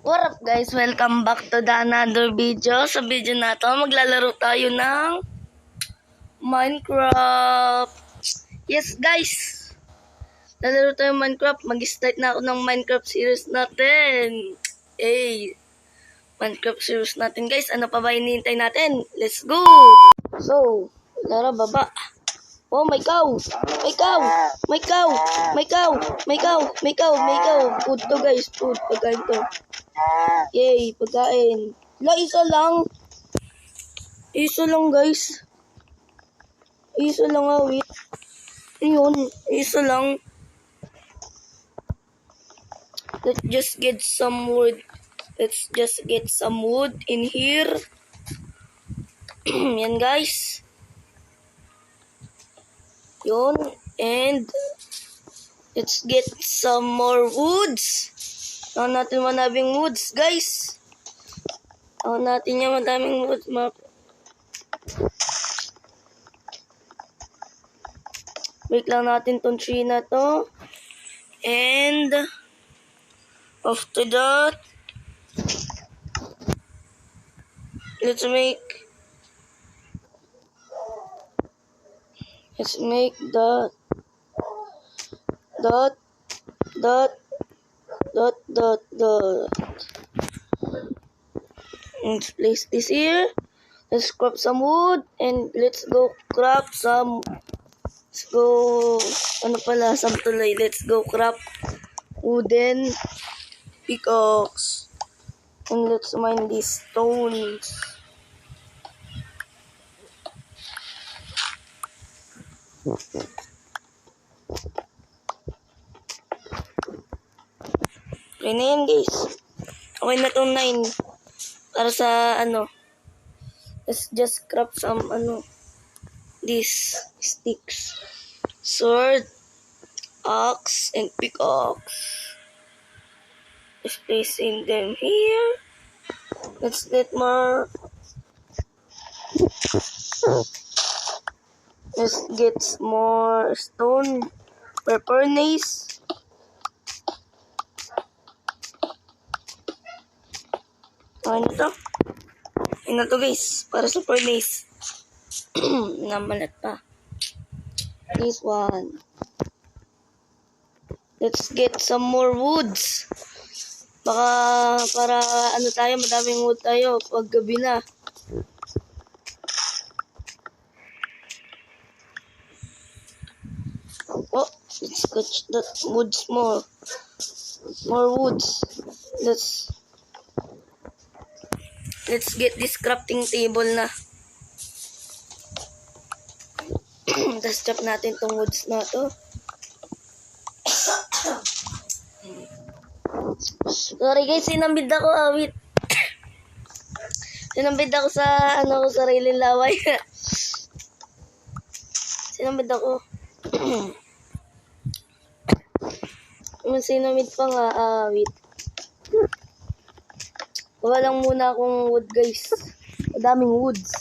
What up guys? Welcome back to the another video. Sa video na to, maglalaro tayo ng Minecraft. Yes guys, lalaro tayo ng Minecraft. Mag-start na ako ng Minecraft series natin. Minecraft series natin guys. Ano pa ba hinihintay natin? Let's go! So, lara baba. Oh, may cow! May cow! May cow! May cow! May cow! May cow! May cow! Food to guys, food. Pagkain to. Yay, pagkain. Isa lang. Isa lang guys. Isa lang wait. Ayun, isa lang. Let's just get some wood. Let's just get some wood in here. Yan guys. Yun. And let's get some more woods. Ako natin manabing woods, guys. Ako natin yung madaming woods. Break lang natin tong tree na to. And after that, let's make the dot. Let's place this here. Let's crop some wood and let's go crop some. Let's go. Some tulay. Let's go crop wooden pickaxe. And let's mine these stones. Okay na yan guys. Okay na itong 9. Para sa let's just crop some these sticks. Sword, axe, and pickaxe. Let's placing them here. Let's get more. Let's get more stone for furnace. Ano to? Ano to guys? Para sa furnace. Namalat pa. This one. Let's get some more woods. Baka para tayo, madaming wood tayo pag gabi na. Oh, let's catch that woods more. More woods. Let's get this crafting table na. Tapos chop natin tong woods na to. Sorry guys, sinambid ako. Wait. Sinambid ako sa sariling laway. Sinambid ako. Sinambid pa nga. Wait. Gawa lang muna akong wood guys. Madaming woods.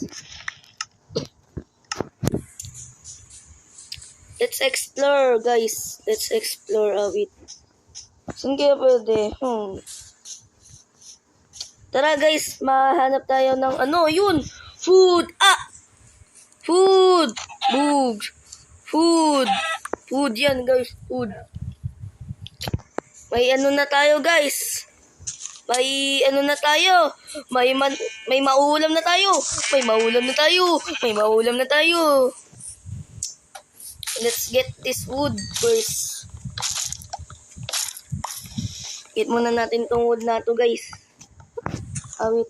Let's explore guys. Let's explore wait. Saan kaya pwede? Tara guys, mahanap tayo ng yun! Food! Food! Boog! Food! Food yan guys, food. May na tayo guys. May na tayo. May maulam na tayo. May maulam na tayo. May maulam na tayo. Let's get this wood first. Get muna natin tong wood na to guys. Wait.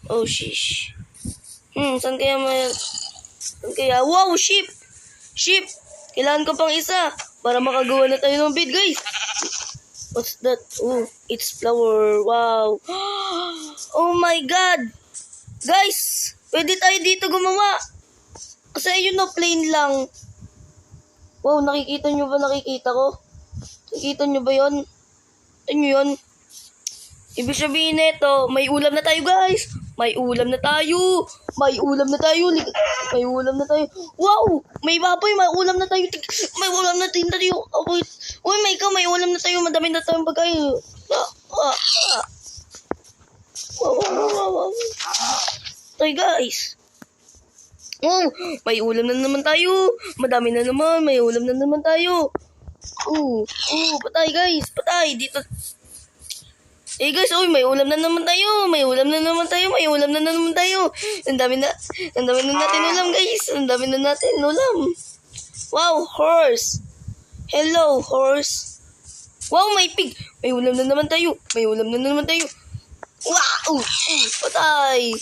Oh shish. Saan kaya wow, sheep! Sheep! Kailangan ko pang isa para makagawa na tayo ng bed guys. What's that? Oh, it's flower. Wow. Oh my god. Guys, pwede tayo dito gumawa. Kasi yun plain lang. Wow, nakikita nyo ba? Nakikita ko? Nakikita nyo ba yun? Ano yun? Ibig sabihin na ito, may ulam na tayo guys. May ulam na tayo. May ulam na tayo. May ulam na tayo. Wow! May baboy. May ulam na tayo. May ulam na tayo. Uy, may ulam na tayo. Madami na tayong bagay. Wow. Toy guys. Oh, may ulam na naman tayo. Madami na naman. May ulam na naman tayo. Patay guys. Patay. Dito. Guys, may ulam na naman tayo. May ulam na naman tayo. Ang dami na natin ulam guys. Ang dami na natin ulam. Wow, horse. Hello, horse. Wow, may pig. May ulam na naman tayo. Wow! Patay!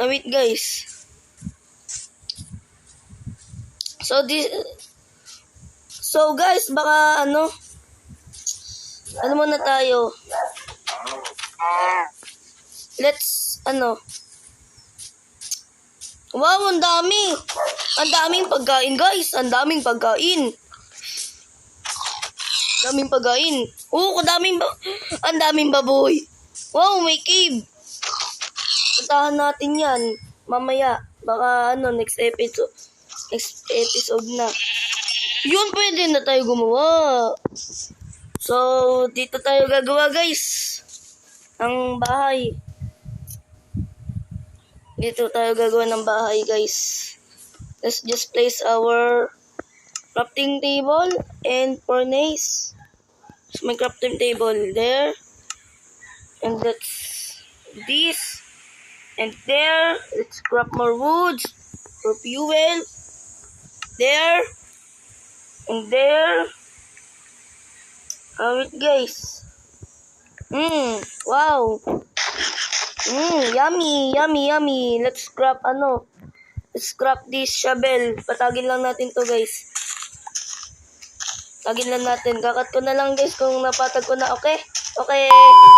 Wait guys. So guys, baka ano muna tayo. Wow, ang dami. Ang daming pagkain guys. Ang daming pagkain. Ang daming baboy. Wow, may cave. Puntahan natin yan. Mamaya. Baka next episode na. Yun, pwede na tayo gumawa. So, dito tayo gagawa guys. Ang bahay. Dito tayo gagawa ng bahay guys. Let's just place our crafting table and furnace. So, may crafting table there. And that's this. And there. Let's craft more woods for fuel. There. And there. Wait guys. Wow. Yummy. Let's scrap this shovel. Patagin lang natin to guys. Kakat ko na lang guys kung napatag ko na. Okay?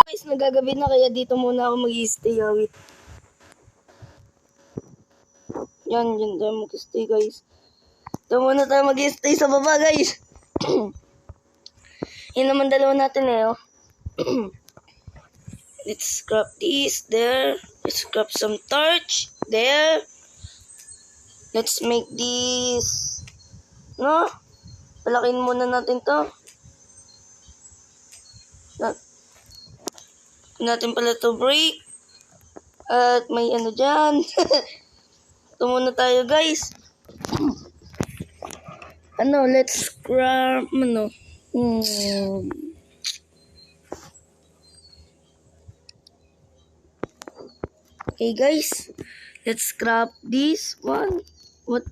Guys, nagagabi na kaya dito muna ako mag-i-stay. Wait. Yan tayo mag-i-stay guys. Dito muna tayo mag-i-stay sa baba guys. Yan naman dalawa natin oh. Let's scrap this there. Let's scrap some torch there. Let's make this. Palakin muna natin to. Natin pala to break. At may dyan. Ito muna tayo guys. Let's scrap Okay guys, let's scrap this one. What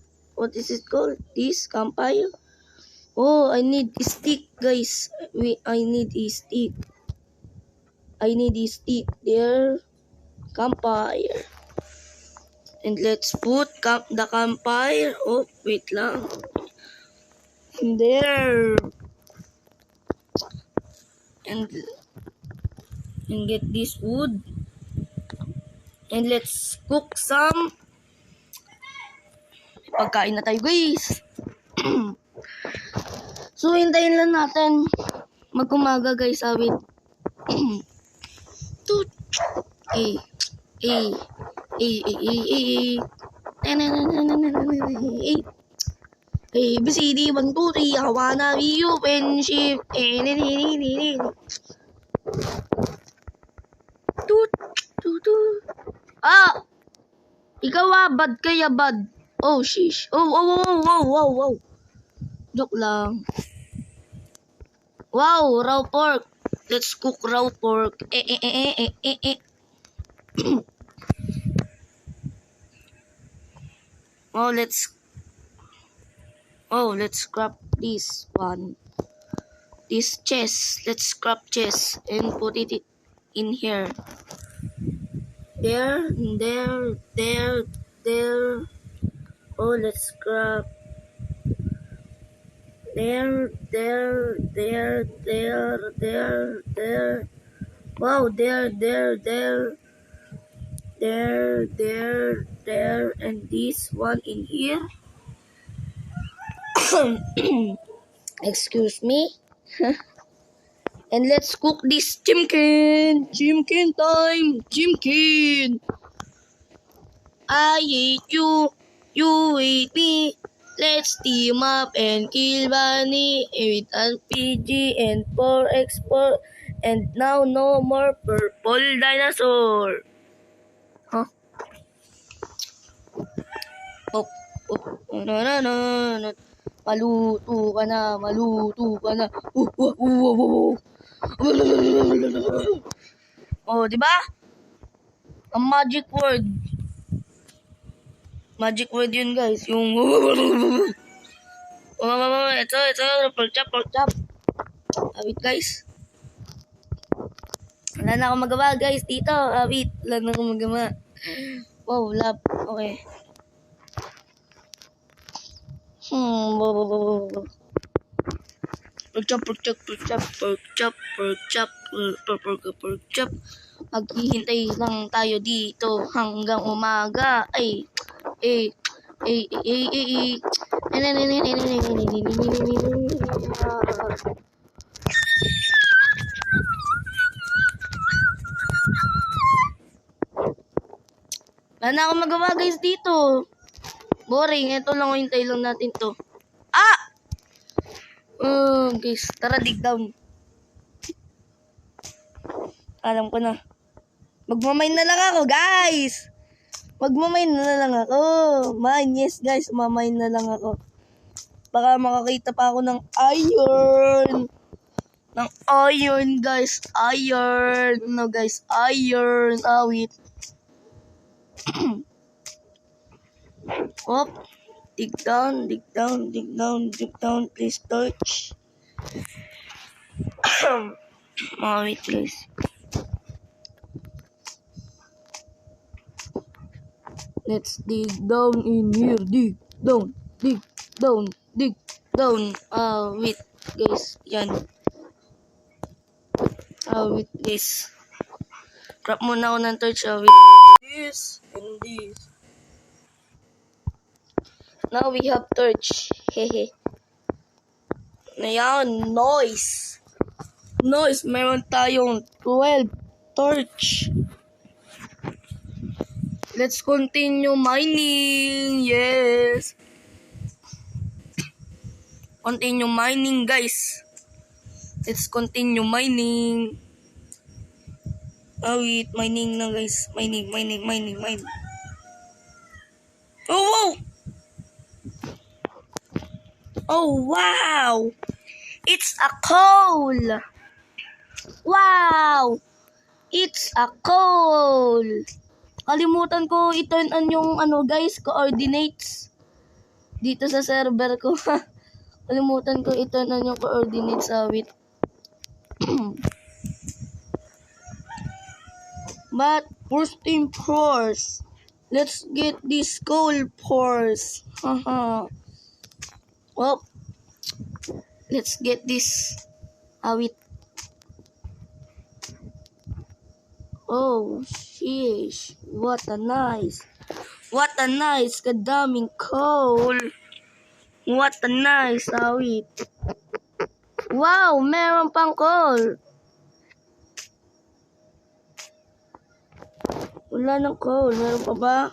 is it called? This campfire. Oh, I need a stick guys. I need a stick there. Campfire. And let's put the campfire. Oh, wait lang. There. And get this wood. And let's cook some. Pagkain na tayo guys. So, hintayin lang natin mag-umaga guys. Awit. ABCD 1 2 3 I wanna be you friendship. Ikaw bad kaya bad. Oh shish. Wow. Joke lang. Wow, raw pork. Let's cook raw pork. Let's scrap this one. This chest. Let's scrap chest and put it in here. There. Oh, let's scrap. There. Wow, there, and this one in here. Excuse me. And let's cook this chimkin. Chimkin time. Chimkin. I hate you. You hate me. Let's team up and kill Bunny with RPG and 4x4 and now no more purple dinosaur. Huh? Oh, oh, no, no, no, no. Maluto ka na, maluto ka na. Oh, di ba? Ang magic word. Magic word yun, guys. Yung ito, pork chop. Awit, guys. Wala na akong magawa, guys, dito. Awit, wala na akong magawa. Wow, lap. Okay. Pork chop. Maghihintay lang tayo dito hanggang umaga. Wala na akong magawa, guys, dito. Boring. Ito lang, hintay lang natin to. Guys, tara, dig down. Alam ko na. Magmamain na lang ako, guys. Magmamain na lang ako. Yes, guys, mamain na lang ako. Baka makakita pa ako ng iron. Guys. Iron. No, guys, iron. Wait. Op. Dig down. Please touch. Wait, guys. Let's dig down in here. Dig down. Wait, guys. Yan. Wait, guys. Crap muna ako ng torch. Wait. This and this. Now we have torch. Hehe. Ayan, noise. Meron tayong 12 torch. Let's continue mining. Yes. Continue mining, guys. Let's continue mining. Wait. Mining na, guys. Mining. Oh, wow. Oh, wow. It's a coal. Wow. It's a coal. Kalimutan ko i-turn on yung guys, coordinates dito sa server ko. Kalimutan ko i-turn on yung coordinates. Wait. But first thing first, let's get this coal first. Well, let's get this. Wait. Oh, sheesh. What a nice kadaming coal. What a nice, wait. Wow, meron pang coal. Wala ng coal. Meron pa ba?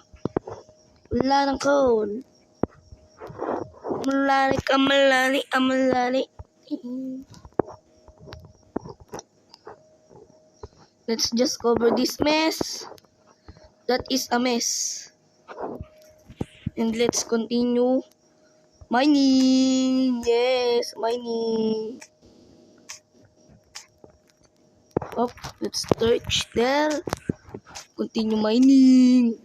Wala ng coal. Amalali. Let's just cover this mess. That is a mess. And let's continue mining. Yes, mining. Oh, let's search there. Continue mining.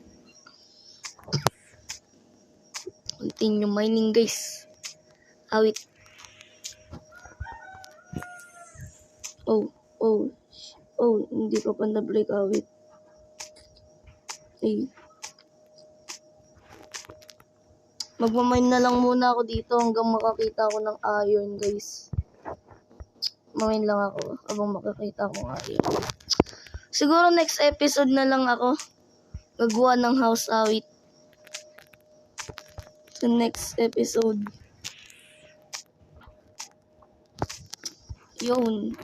Continue mining, guys. Wait. Oh, hindi ko pa na-break. Wait. Magmamine na lang muna ako dito hanggang makakita ako ng iron, guys. Mamine lang ako habang makakita ako ng iron. Siguro next episode na lang ako gagawa ng house. Wait. So next episode. Yun.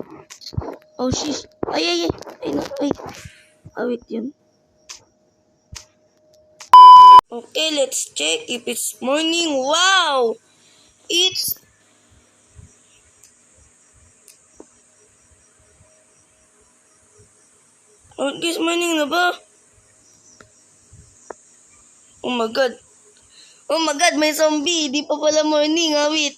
Oh, sheesh. Ay. Wait, yun. Okay, let's check if it's morning. Wow! It's... Oh, guys, morning na ba? Oh my God. Oh my God, may zombie. Di pa pala morning, ha? Wait.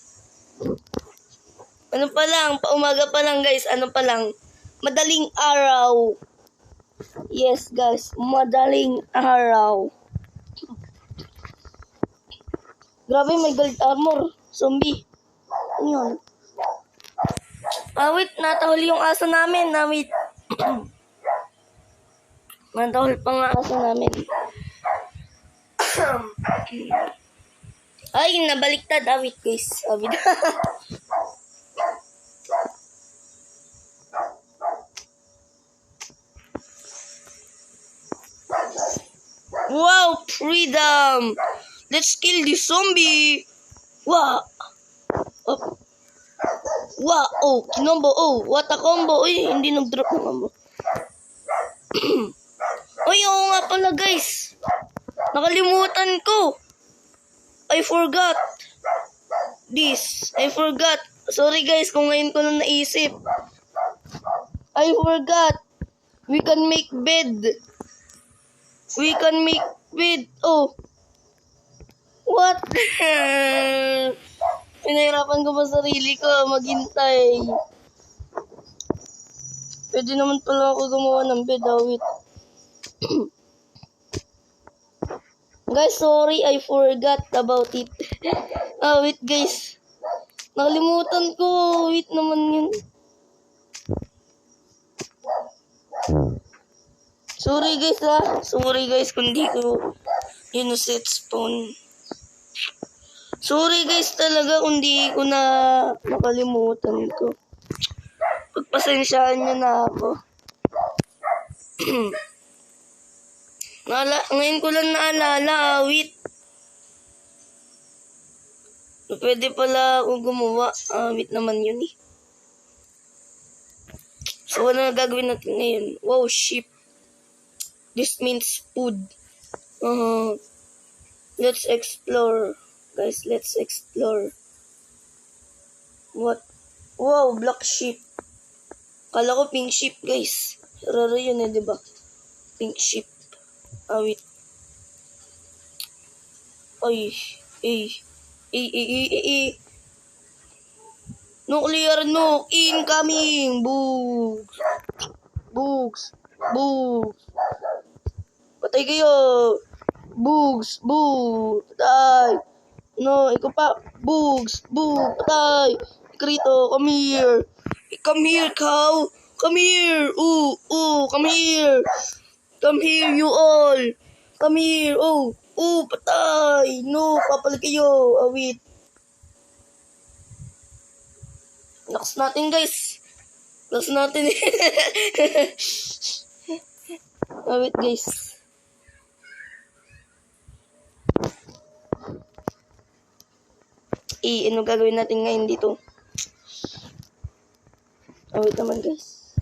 Ano pa lang? Paumaga pa lang, guys. Ano pa lang? Madaling araw. Yes, guys. Madaling araw. Grabe, may gold armor. Zombie. Ano yun? Wait. Natahol yung aso namin. Wait. Natahol pa nga aso namin. Ay, nabaliktad. Wait, guys. Wait. Wow, freedom! Let's kill this zombie! Wow! Oh. Wow! Oh, kinombo! Oh, what a combo! Uy, hindi nag-drop ng combo. Uy, oo nga pala, guys. Nakalimutan ko. I forgot. This. I forgot. Sorry, guys, kung ngayon ko na naisip. I forgot. We can make bed. We can make bed. Oh. What? Pinahirapan ko pa sarili ko maghintay. Pwede naman pala ako gumawa ng bed. Wait. Guys, sorry. I forgot about it. Wait, guys. Nakalimutan ko. Wait naman yun. Sorry guys Sorry guys kung di ko set spawn. Sorry guys talaga kung di ko na nakalimutan ko. Pagpasensyaan nyo na ako. Ngayon ko lang naalala, wait. Pwede pala ako gumawa. Wait naman yun eh. So ano na gagawin natin ngayon? Wow, sheep. This means food. Let's explore. Guys, let's explore. What? Wow, black sheep. Kala ko pink sheep, guys. Raro yun eh, diba? Pink sheep. Wait. Ay. Nuclear nuke incoming. Bugs. Patay kayo. Bugs. Patay. No, ikaw pa. Bugs. Patay. Krito, come here. Come here, cow. Come here. Come here. Come here, you all. Come here. Patay. No, papalag kayo. Wait. Lakas natin, guys. Lakas natin. Wait, guys. Ano gagawin natin ngayon dito? Wait naman, guys.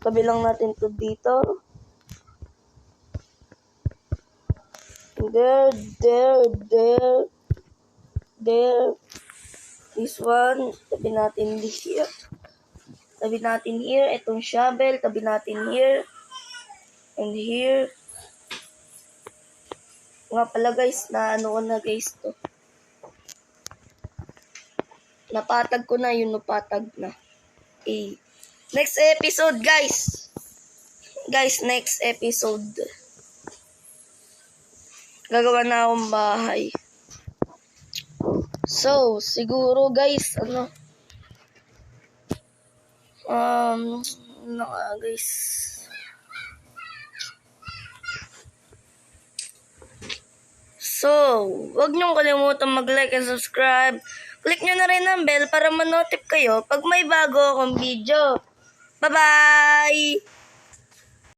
Tabi lang natin to dito. There. This one, tabi natin here. Tabi natin here. Itong shovel, tabi natin here. And here. Nga pala guys, ano ko na guys to. Napatag ko na, yun napatag na. Next episode, guys. Next episode. Gagawa na akong bahay. So, siguro guys, guys. So, huwag niyong kalimutan mag-like and subscribe. Click nyo na rin ang bell para ma-notify kayo pag may bago akong video. Bye-bye!